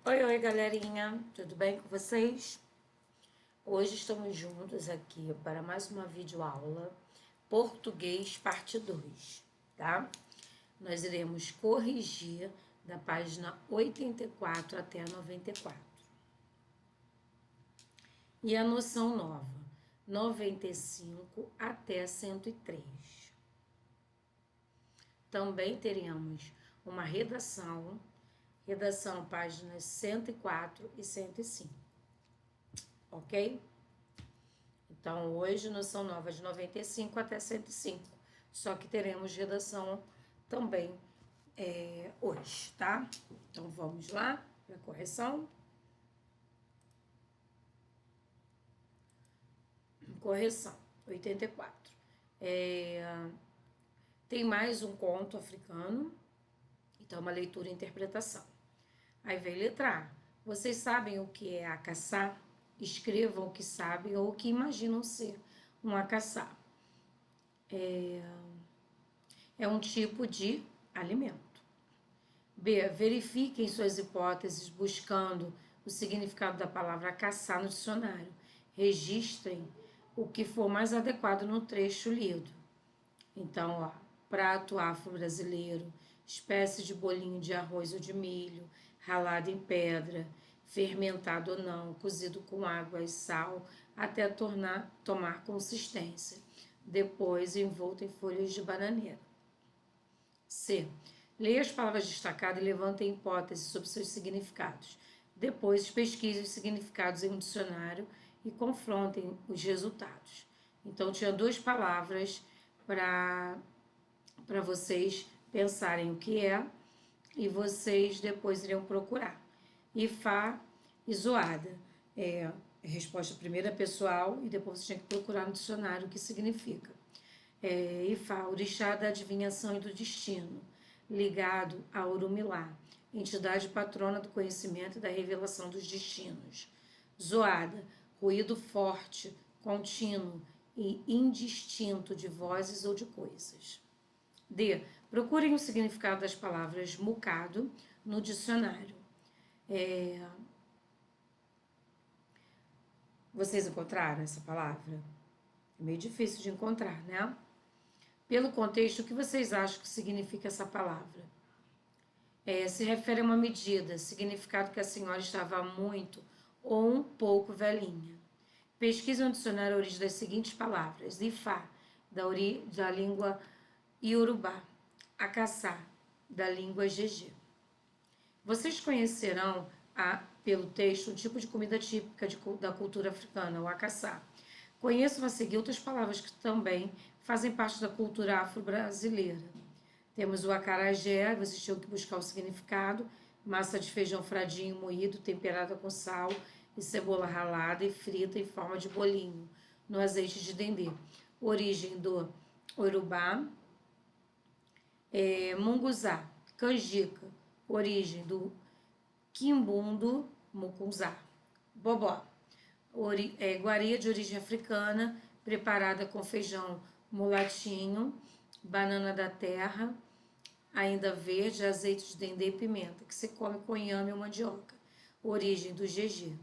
Oi, oi, galerinha, tudo bem com vocês? Hoje estamos juntos aqui para mais uma videoaula Português parte 2, tá? Nós iremos corrigir da página 84 até a 94. E a noção nova, 95 até 103. Também teremos uma redação páginas 104 e 105. Ok? Então, hoje, noção nova de 95 até 105. Só que teremos redação também hoje, tá? Então, vamos lá para a correção. Correção, 84. Tem mais um conto africano. Então, uma leitura e interpretação. Aí vem letra A. Vocês sabem o que é acaçar? Escrevam o que sabem ou o que imaginam ser um acaçar. É um tipo de alimento. B. Verifiquem suas hipóteses buscando o significado da palavra acaçar no dicionário. Registrem o que for mais adequado no trecho lido. Então, ó, prato afro-brasileiro, espécie de bolinho de arroz ou de milho, ralado em pedra, fermentado ou não, cozido com água e sal, até tomar consistência, depois envolto em folhas de bananeira. C. Leia as palavras destacadas e levantem hipóteses sobre seus significados. Depois, pesquise os significados em um dicionário e confrontem os resultados. Então, tinha duas palavras para vocês pensarem o que é e vocês depois iriam procurar. Ifá e zoada. Resposta primeira pessoal e depois você tinha que procurar no dicionário o que significa. Ifá, orixá da adivinhação e do destino, ligado a Orumilá, entidade patrona do conhecimento e da revelação dos destinos. Zoada, ruído forte, contínuo e indistinto de vozes ou de coisas. D. Procurem o significado das palavras mucado no dicionário. Vocês encontraram essa palavra? É meio difícil de encontrar, né? Pelo contexto, o que vocês acham que significa essa palavra? Se refere a uma medida, significado que a senhora estava muito ou um pouco velhinha. Pesquise no dicionário a origem das seguintes palavras. Ifá, da língua Iorubá. Acaçá, da língua Jeje. Vocês conhecerão, pelo texto, um tipo de comida típica da cultura africana, o acaçá. Conheçam a seguir outras palavras que também fazem parte da cultura afro-brasileira. Temos o acarajé, vocês tinham que buscar o significado, massa de feijão fradinho moído, temperada com sal e cebola ralada e frita em forma de bolinho, no azeite de dendê. Origem do Urubá. Munguzá, canjica, origem do quimbundo mucunzá. Bobó, iguaria de origem africana, preparada com feijão mulatinho, banana da terra, ainda verde, azeite de dendê e pimenta, que se come com inhame ou mandioca. Origem do GG.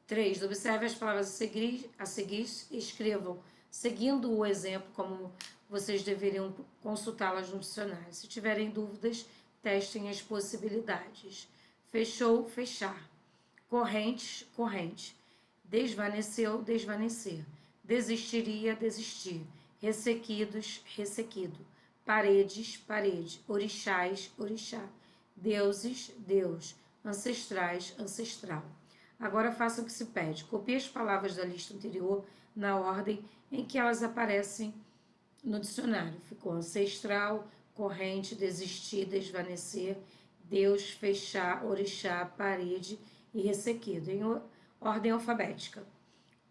3. Observe as palavras a seguir e escrevam, seguindo o exemplo, como vocês deveriam consultá-las no dicionário. Se tiverem dúvidas, testem as possibilidades. Fechou, fechar. Correntes, corrente. Desvaneceu, desvanecer. Desistiria, desistir. Ressequidos, ressequido. Paredes, parede. Orixás, orixá. Deuses, Deus. Ancestrais, ancestral. Agora faça o que se pede. Copie as palavras da lista anterior na ordem em que elas aparecem no dicionário. Ficou ancestral, corrente, desistir, desvanecer, Deus, fechar, orixá, parede e ressequido, em ordem alfabética.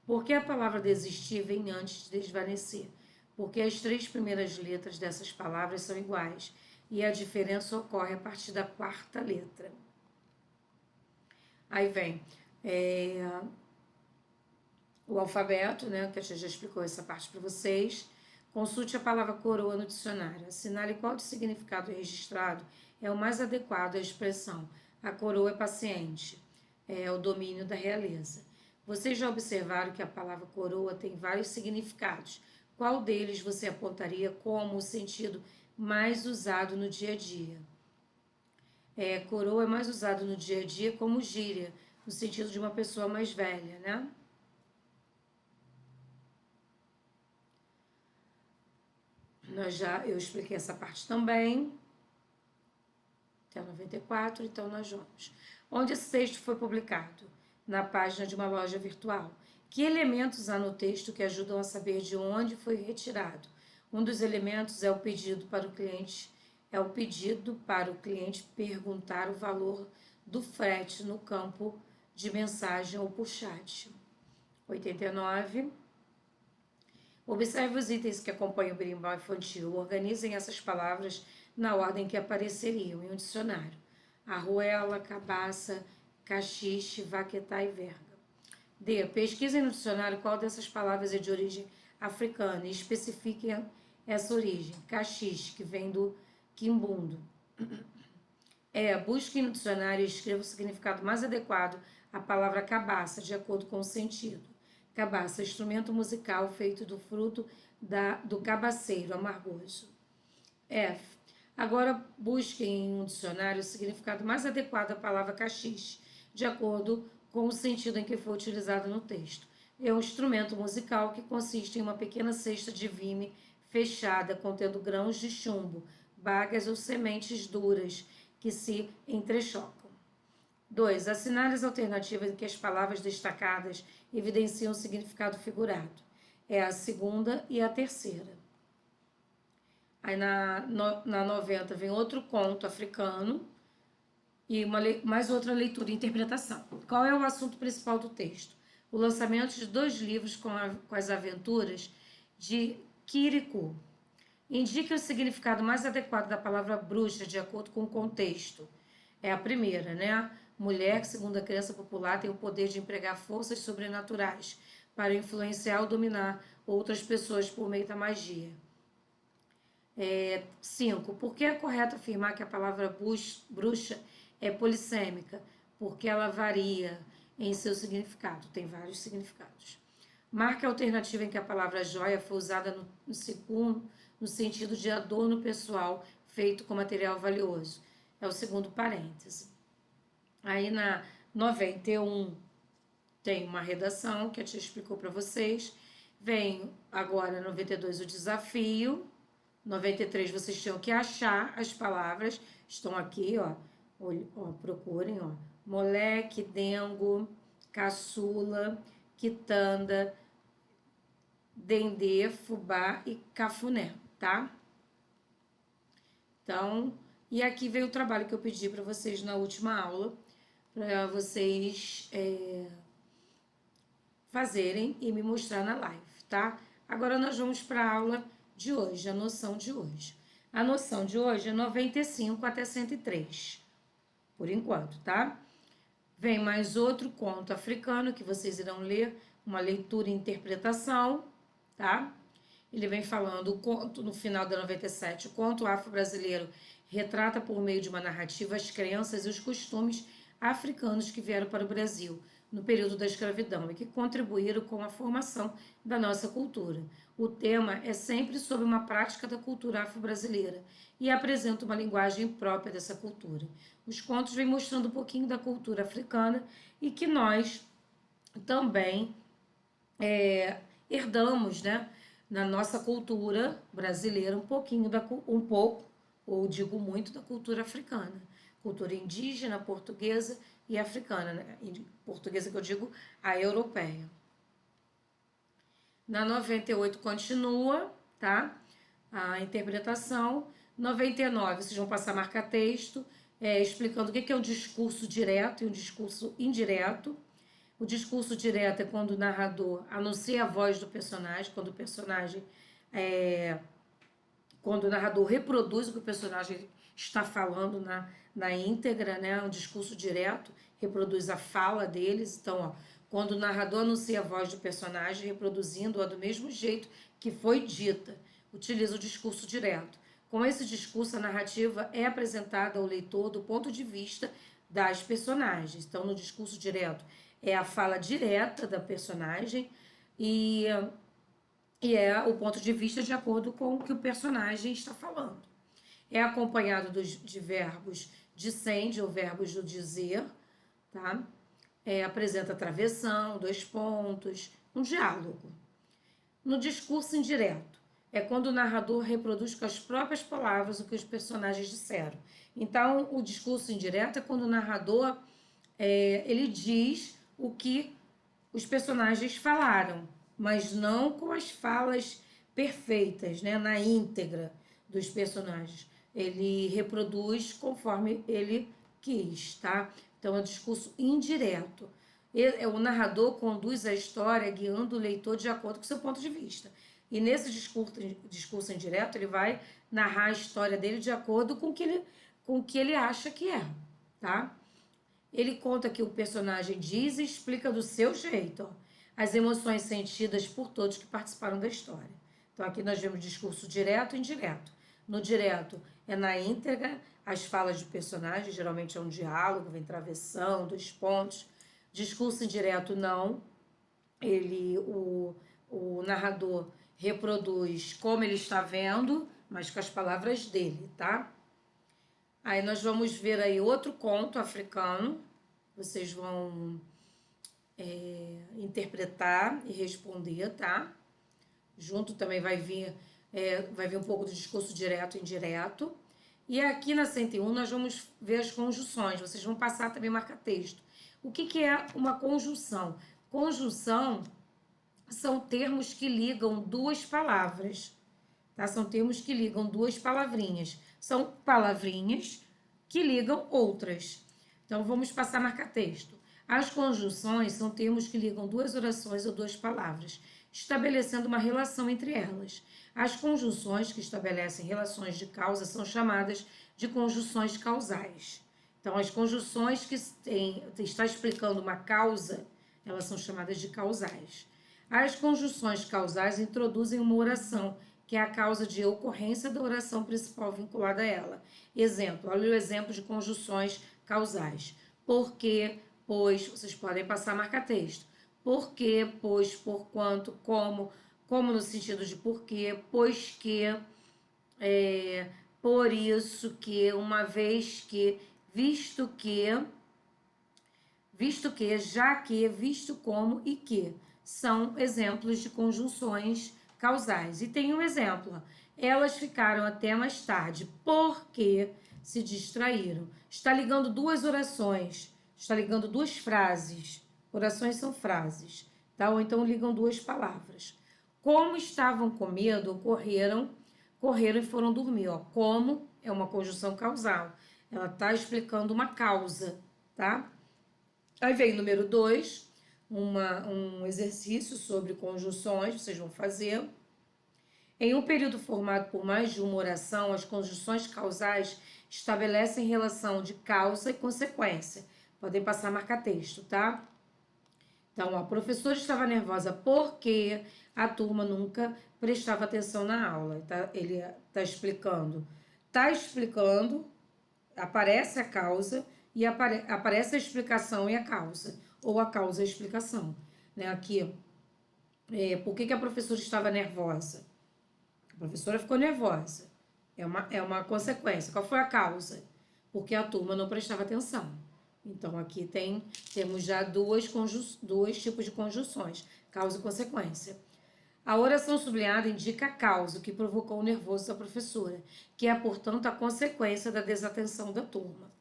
Por que a palavra desistir vem antes de desvanecer? Porque as três primeiras letras dessas palavras são iguais e a diferença ocorre a partir da quarta letra. Aí vem o alfabeto, né, que a gente já explicou essa parte para vocês. Consulte a palavra coroa no dicionário. Assinale qual de significado registrado é o mais adequado à expressão. A coroa é paciente, é o domínio da realeza. Vocês já observaram que a palavra coroa tem vários significados. Qual deles você apontaria como o sentido mais usado no dia a dia? Coroa é mais usado no dia a dia como gíria, no sentido de uma pessoa mais velha, né? Eu expliquei essa parte também, até 94, então nós vamos. Onde esse texto foi publicado? Na página de uma loja virtual. Que elementos há no texto que ajudam a saber de onde foi retirado? Um dos elementos é o pedido para o cliente perguntar o valor do frete no campo de mensagem ou por chat. 89. Observe os itens que acompanham o berimbau infantil. Organizem essas palavras na ordem que apareceriam em um dicionário. Arruela, cabaça, caxixe, vaquetá e verga. D. Pesquisem no dicionário qual dessas palavras é de origem africana e especifiquem essa origem. Caxixe, que vem do quimbundo. Busquem no dicionário e escreva o significado mais adequado à palavra cabaça, de acordo com o sentido. Cabaça, instrumento musical feito do fruto do cabaceiro amargoso. F. Agora busquem em um dicionário o significado mais adequado à palavra caxixe, de acordo com o sentido em que foi utilizado no texto. É um instrumento musical que consiste em uma pequena cesta de vime fechada, contendo grãos de chumbo, bagas ou sementes duras que se entrechocam. 2. Assinale as alternativas em que as palavras destacadas evidenciam o significado figurado. A segunda e a terceira. Aí na 90 vem outro conto africano e mais outra leitura e interpretação. Qual é o assunto principal do texto? O lançamento de 2 livros com as aventuras de Kirikou. Indique o significado mais adequado da palavra bruxa de acordo com o contexto. É a primeira, né? Mulher que, segundo a crença popular, tem o poder de empregar forças sobrenaturais para influenciar ou dominar outras pessoas por meio da magia. 5. Por que é correto afirmar que a palavra bruxa é polissêmica? Porque ela varia em seu significado, tem vários significados. Marque a alternativa em que a palavra joia foi usada no sentido de adorno pessoal feito com material valioso. É o segundo parêntese. Aí na 91 tem uma redação que a tia explicou para vocês. Vem agora 92 o desafio. 93 vocês tinham que achar as palavras. Estão aqui, ó. Procurem, ó. Moleque, dengo, caçula, quitanda, dendê, fubá e cafuné, tá? Então, e aqui veio o trabalho que eu pedi para vocês na última aula, para vocês fazerem e me mostrar na live, tá? Agora nós vamos para a aula de hoje, a noção de hoje. A noção de hoje é 95 até 103, por enquanto, tá? Vem mais outro conto africano que vocês irão ler, uma leitura e interpretação, tá? Ele vem falando o conto, no final da 97, o conto afro-brasileiro retrata por meio de uma narrativa as crenças e os costumes africanos que vieram para o Brasil no período da escravidão e que contribuíram com a formação da nossa cultura. O tema é sempre sobre uma prática da cultura afro-brasileira e apresenta uma linguagem própria dessa cultura. Os contos vêm mostrando um pouquinho da cultura africana e que nós também herdamos, né, na nossa cultura brasileira um pouco, ou digo muito, da cultura africana. Cultura indígena, portuguesa e africana, né? Portuguesa que eu digo, a europeia. Na 98 continua, tá? A interpretação. 99, vocês vão passar marca-texto, explicando o que é um discurso direto e um discurso indireto. O discurso direto é quando o narrador anuncia a voz do personagem, quando o narrador reproduz o que o personagem está falando na íntegra, né? Um discurso direto, reproduz a fala deles. Então, ó, quando o narrador anuncia a voz do personagem, reproduzindo-a do mesmo jeito que foi dita. utiliza o discurso direto. Com esse discurso, a narrativa é apresentada ao leitor do ponto de vista das personagens. Então, no discurso direto, é a fala direta da personagem e é o ponto de vista de acordo com o que o personagem está falando. É acompanhado de verbos dicende ou verbos do dizer, tá? Apresenta travessão, 2 pontos, um diálogo. No discurso indireto, é quando o narrador reproduz com as próprias palavras o que os personagens disseram. Então, o discurso indireto é quando o narrador ele diz o que os personagens falaram, mas não com as falas perfeitas, né, na íntegra dos personagens. Ele reproduz conforme ele quis, tá? Então, é um discurso indireto. O narrador conduz a história guiando o leitor de acordo com o seu ponto de vista. E nesse discurso indireto, ele vai narrar a história dele de acordo com o que ele acha que é, tá? Ele conta que o personagem diz e explica do seu jeito, ó, as emoções sentidas por todos que participaram da história. Então, aqui nós vemos discurso direto e indireto. No direto, é na íntegra as falas de personagem, geralmente é um diálogo, vem travessão, 2 pontos. Discurso indireto, não. O narrador reproduz como ele está vendo, mas com as palavras dele, tá? Aí nós vamos ver aí outro conto africano. Vocês vão interpretar e responder, tá? Junto também vai vir um pouco do discurso direto e indireto. E aqui na 101 nós vamos ver as conjunções. Vocês vão passar também marca-texto. O que é uma conjunção? Conjunção são termos que ligam 2 palavras, tá? São termos que ligam 2 palavrinhas. São palavrinhas que ligam outras. Então, vamos passar marca-texto. As conjunções são termos que ligam 2 orações ou 2 palavras, estabelecendo uma relação entre elas. As conjunções que estabelecem relações de causa são chamadas de conjunções causais. Então, as conjunções que está explicando uma causa, elas são chamadas de causais. As conjunções causais introduzem uma oração, que é a causa de ocorrência da oração principal vinculada a ela. Exemplo, olha o exemplo de conjunções causais. Porque, pois, vocês podem passar marca-texto. Porque, pois, porquanto, como no sentido de porque, pois que, por isso que, uma vez que, visto que, já que, visto como e que. São exemplos de conjunções causais. E tem um exemplo. Elas ficaram até mais tarde porque se distraíram. Está ligando 2 orações. Está ligando 2 frases. Orações são frases, tá? Ou então ligam 2 palavras. Como estavam com medo, correram e foram dormir. Ó. Como é uma conjunção causal. Ela está explicando uma causa, tá? Aí vem o número 2, um exercício sobre conjunções, vocês vão fazer. Em um período formado por mais de uma oração, as conjunções causais estabelecem relação de causa e consequência. Podem passar marca-texto, tá? Então, a professora estava nervosa porque a turma nunca prestava atenção na aula. Tá? Ele está explicando. Está explicando, aparece a causa e aparece a explicação e a causa. Ou a causa e a explicação. Né? Aqui, por que a professora estava nervosa? A professora ficou nervosa. É uma consequência. Qual foi a causa? Porque a turma não prestava atenção. Então, aqui temos já dois tipos de conjunções, causa e consequência. A oração sublinhada indica a causa que provocou o nervoso da professora, que é, portanto, a consequência da desatenção da turma.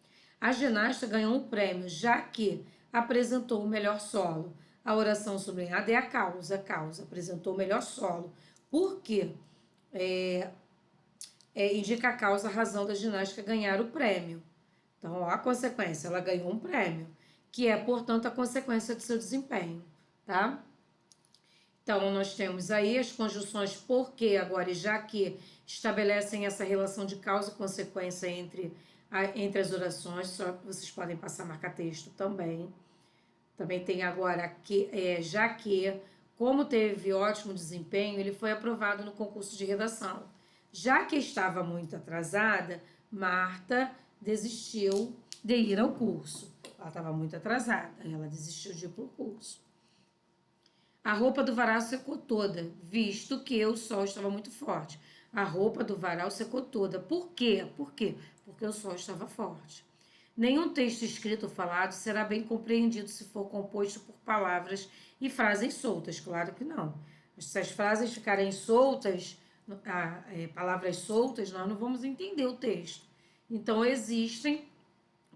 A ginasta ganhou um prêmio, já que apresentou o melhor solo. A oração sublinhada é a causa apresentou o melhor solo. Por quê? Indica a causa, a razão da ginástica ganhar o prêmio. Então, ó, a consequência, ela ganhou um prêmio, que é, portanto, a consequência do seu desempenho, tá? Então, nós temos aí as conjunções porque, agora e já que, estabelecem essa relação de causa e consequência entre as orações, só vocês podem passar marca-texto também. Também tem agora que, já que, como teve ótimo desempenho, ele foi aprovado no concurso de redação. Já que estava muito atrasada, Marta desistiu de ir ao curso. Ela estava muito atrasada, ela desistiu de ir para o curso. A roupa do varal secou toda, visto que o sol estava muito forte. A roupa do varal secou toda. Por quê? Por quê? Porque o sol estava forte. Nenhum texto escrito ou falado será bem compreendido se for composto por palavras e frases soltas. Claro que não. Se as frases ficarem soltas, palavras soltas, nós não vamos entender o texto. Então, existem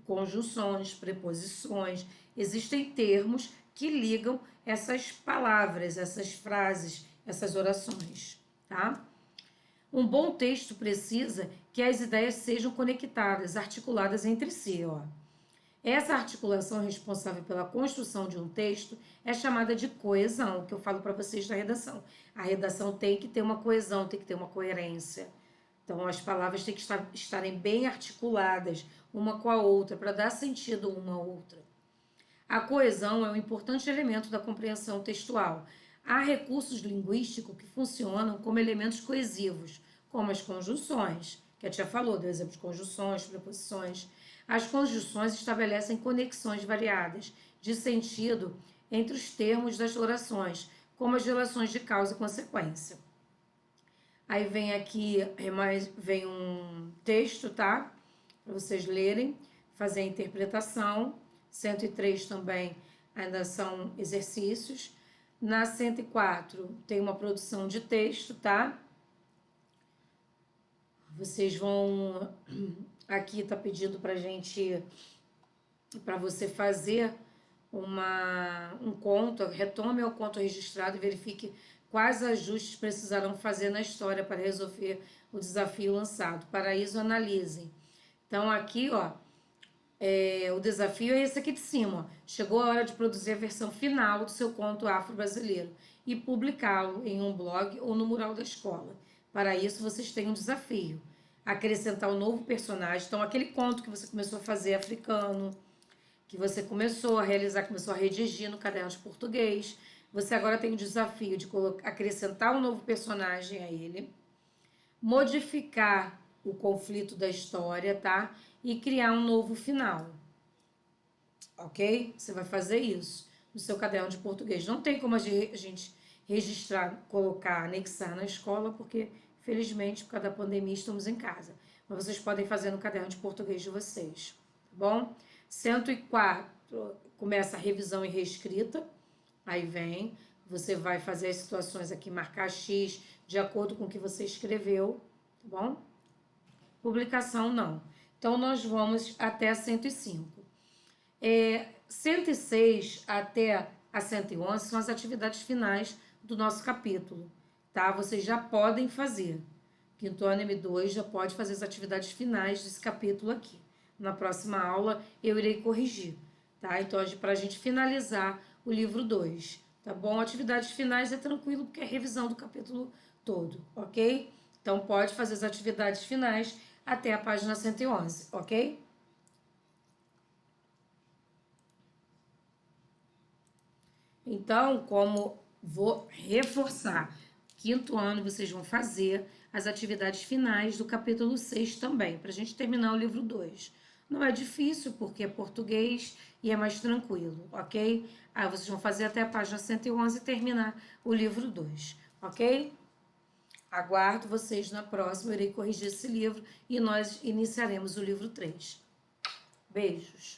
conjunções, preposições, existem termos que ligam essas palavras, essas frases, essas orações, tá? Um bom texto precisa que as ideias sejam conectadas, articuladas entre si, ó. Essa articulação responsável pela construção de um texto é chamada de coesão, que eu falo para vocês da redação. A redação tem que ter uma coesão, tem que ter uma coerência. Então, as palavras têm que estarem bem articuladas uma com a outra, para dar sentido uma à outra. A coesão é um importante elemento da compreensão textual. Há recursos linguísticos que funcionam como elementos coesivos, como as conjunções, que a tia falou, deu exemplo de conjunções, preposições. As conjunções estabelecem conexões variadas de sentido entre os termos das orações, como as relações de causa e consequência. Aí vem aqui, vem um texto, tá? Para vocês lerem, fazer a interpretação. 103 também ainda são exercícios. Na 104 tem uma produção de texto, tá? Vocês vão... Aqui tá pedindo pra gente... Para você fazer um conto, retome o conto registrado e verifique quais ajustes precisarão fazer na história para resolver o desafio lançado. Para isso, analise. Então, aqui, ó, o desafio é esse aqui de cima. Ó. Chegou a hora de produzir a versão final do seu conto afro-brasileiro e publicá-lo em um blog ou no mural da escola. Para isso, vocês têm um desafio. Acrescentar um novo personagem. Então, aquele conto que você começou a fazer africano, que você começou a realizar, começou a redigir no caderno de português. Você agora tem o desafio de acrescentar um novo personagem a ele, modificar o conflito da história, tá? E criar um novo final. Ok? Você vai fazer isso no seu caderno de português. Não tem como a gente registrar, colocar, anexar na escola, porque, felizmente, por causa da pandemia, estamos em casa. Mas vocês podem fazer no caderno de português de vocês, tá bom? 104 começa a revisão e reescrita, aí vem, você vai fazer as situações aqui, marcar X de acordo com o que você escreveu, tá bom? Publicação não. Então, nós vamos até a 105. 106 até a 111 são as atividades finais do nosso capítulo, tá? Vocês já podem fazer. Quinto ano M2 já pode fazer as atividades finais desse capítulo aqui. Na próxima aula eu irei corrigir, tá? Então, para a gente finalizar o livro 2, tá bom? Atividades finais é tranquilo porque é revisão do capítulo todo, ok? Então, pode fazer as atividades finais até a página 111, ok? Então, como vou reforçar, quinto ano vocês vão fazer as atividades finais do capítulo 6 também, para a gente terminar o livro 2. Não é difícil, porque é português e é mais tranquilo, ok? Aí vocês vão fazer até a página 111 e terminar o livro 2, ok? Aguardo vocês na próxima, eu irei corrigir esse livro e nós iniciaremos o livro 3. Beijos!